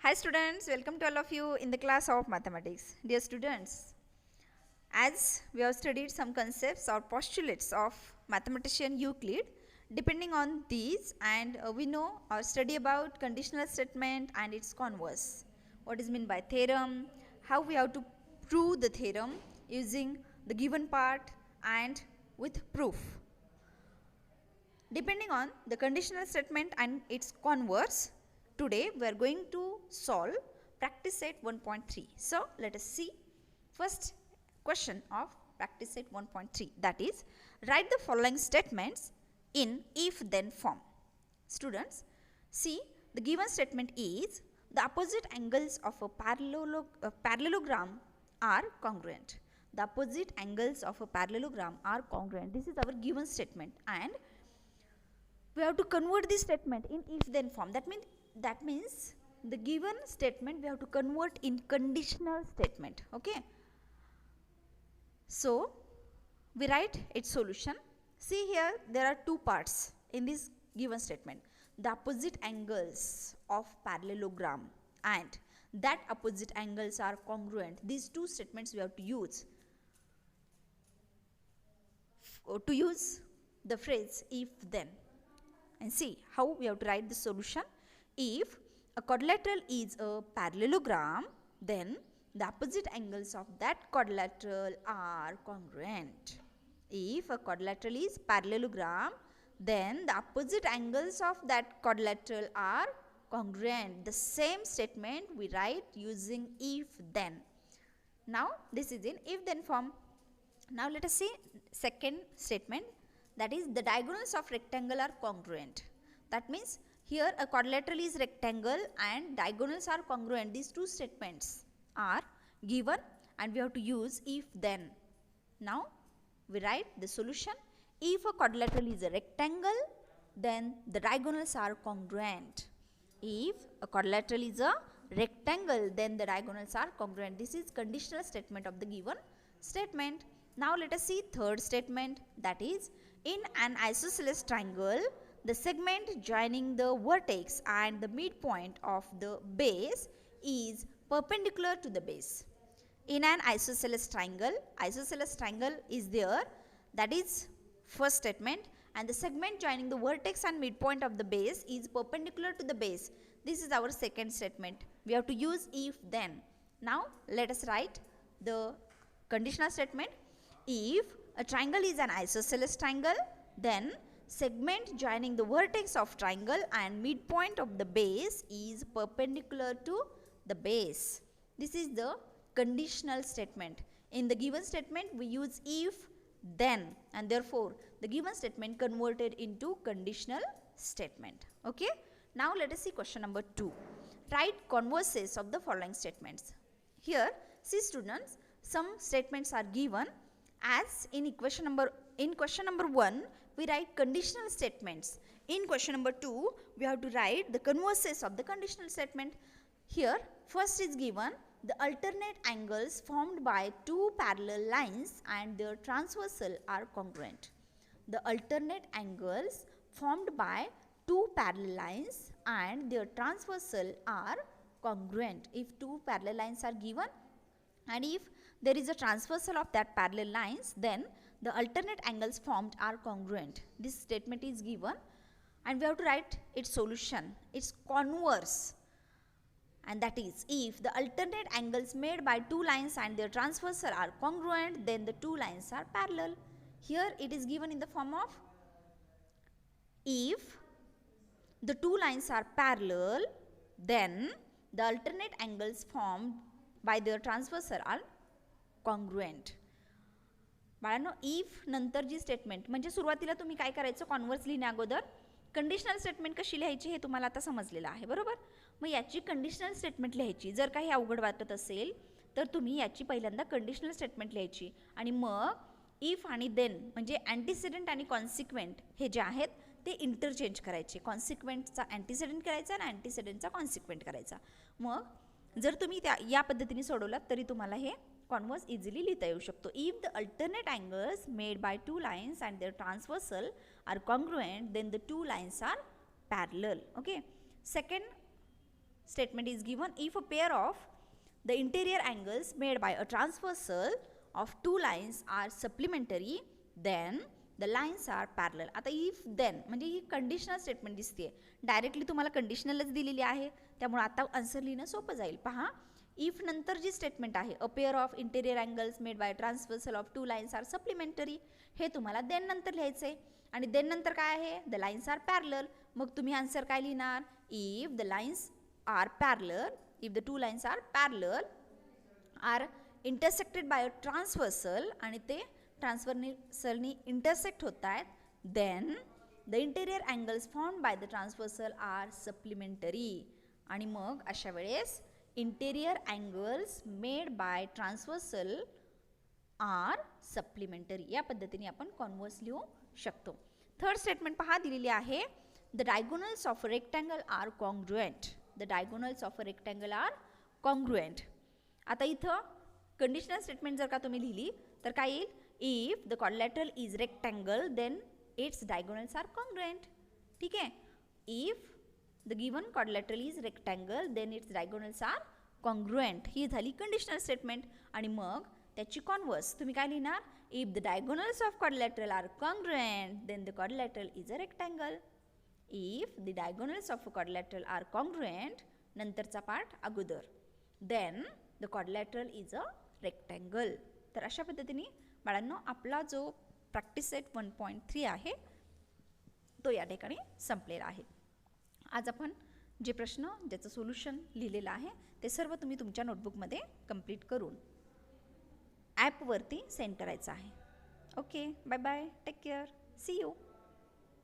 Hi students, welcome to all of you in the class of mathematics. Dear students, as we have studied some concepts or postulates of mathematician Euclid, depending on these and we know our study about conditional statement and its converse. What is meant by theorem, how we have to prove the theorem using the given part and with proof. Depending on the conditional statement and its converse, today we are going to solve practice set 1.3. So let us see first question of practice set 1.3, that is, write the following statements in if then form. Students, see, the given statement is the opposite angles of a parallelogram are congruent. The opposite angles of a parallelogram are congruent. This is our given statement, and we have to convert this statement in if then form. That means the given statement we have to convert in conditional statement. Okay, so we write its solution. See, here there are two parts in this given statement: the opposite angles of parallelogram and that opposite angles are congruent. These two statements we have to use the phrase if then. And see how we have to write the solution. If a quadrilateral is a parallelogram, then the opposite angles of that quadrilateral are congruent. If a quadrilateral is parallelogram, then the opposite angles of that quadrilateral are congruent. The same statement we write using if then. Now this is in if then form. Now let us see second statement, that is, the diagonals of rectangle are congruent. That means here a quadrilateral is rectangle and diagonals are congruent. These two statements are given and we have to use if then. Now we write the solution. If a quadrilateral is a rectangle, then the diagonals are congruent. If a quadrilateral is a rectangle, then the diagonals are congruent. This is conditional statement of the given statement. Now let us see third statement, that is, in an isosceles triangle, the segment joining the vertex and the midpoint of the base is perpendicular to the base. In an isosceles triangle is there, that is first statement, and the segment joining the vertex and midpoint of the base is perpendicular to the base. This is our second statement. We have to use if then. Now let us write the conditional statement. If a triangle is an isosceles triangle, then segment joining the vertex of triangle and midpoint of the base is perpendicular to the base. This is the conditional statement. In the given statement we use if then, and therefore the given statement converted into conditional statement. Okay, now let us see question number 2. Write converses of the following statements. Here, see students, some statements are given. As in question number 1 we write conditional statements. In question number 2 we have to write the converses of the conditional statement. Here first is given the alternate angles formed by two parallel lines and their transversal are congruent. The alternate angles formed by two parallel lines and their transversal are congruent. If two parallel lines are given and if there is a transversal of that parallel lines, then the alternate angles formed are congruent. This statement is given and we have to write its solution, its converse, and that is, if the alternate angles made by two lines and their transversal are congruent, then the two lines are parallel. Here it is given in the form of, if the two lines are parallel, then the alternate angles formed by their transversal are congruent. बाळांनो, if नंतर जी statement म्हणजे सुरुवातीला तुम्ही काय करायचं, converse लिहिण्या अगोदर conditional statement कशी लिहायची हे तुम्हाला आता समजलेलं आहे, बरोबर. मग याची कंडिशनल स्टेटमेंट लिहायची. जर काही अवघड वाटत असेल तर तुम्ही याची पहिल्यांदा कंडिशनल स्टेटमेंट लिहायची आणि मग इफ आणि देन म्हणजे अँटीसिडेंट आणि कॉन्सिक्वेंट हे जे आहेत ते इंटरचेंज करायचे. कॉन्सिक्वेंटचा अँटीसिडेंट करायचा आणि अँटीसिडेंटचा कॉन्सिक्वेंट करायचा. मग जर तुम्ही या पद्धतीने सोडवलात तरी तुम्हाला हे converse easily लिहिता येऊ शकतो. If the alternate angles made by two lines and their transversal are congruent, then the two lines are parallel. Okay. Second statement is given if a pair of the interior angles made by a transversal of two lines are supplementary then the lines are parallel. आता if then म्हणजे ही conditional statement दिसते, directly तुम्हाला कंडिशनलच दिलेली आहे, त्यामुळे आता answer लिहिणं सोपं जाईल. पहा, इफ नंतर जी स्टेटमेंट आहे a pair of interior angles made by transversal of two lines are supplementary, हे तुम्हाला देन नंतर लिहायचं आहे. आणि देन नंतर काय आहे, द लाईन्स आर पॅरलल. मग तुम्ही आन्सर काय लिहिणार, if the lines are parallel, if the two lines are parallel are intersected by a transversal आणि ते ट्रान्सवर्सलनी इंटरसेक्ट होत आहेत, then the interior angles formed by the transversal are supplementary. आणि मग अशा वेळेस interior angles made by transversal are supplementary या पद्धतीने आपण कॉन्व्हर्स लिहू शकतो. थर्ड स्टेटमेंट पहा दिलेली आहे, the diagonals of a rectangle are congruent. The diagonals of a rectangle are congruent. आता इथं कंडिशनल स्टेटमेंट जर का तुम्ही लिहिली तर काय येईल, if the quadrilateral is rectangle then its diagonals are congruent. ठीक आहे, if the given quadrilateral is rectangle then its diagonals are congruent. ही झाली कंडिशनल स्टेटमेंट. आणि मग त्याची कॉन्व्हर्स तुम्ही काय लिहिणार, if the diagonals of quadrilateral are congruent then the quadrilateral is a rectangle. If the diagonals of a quadrilateral are congruent, नंतरचा part अगोदर, then the quadrilateral is a rectangle. तर अशा पद्धतीने बाळांनो आपला जो प्रॅक्टिस सेट 1.3 आहे तो या ठिकाणी संपलेला आहे. आज आपण जे प्रश्न ज्याचं सोल्युशन लिहिलेलं आहे ते सर्व तुम्ही तुमच्या नोटबुकमध्ये कंप्लीट करून ॲपवरती सेंड करायचं आहे. Okay, bye bye, take care, see you.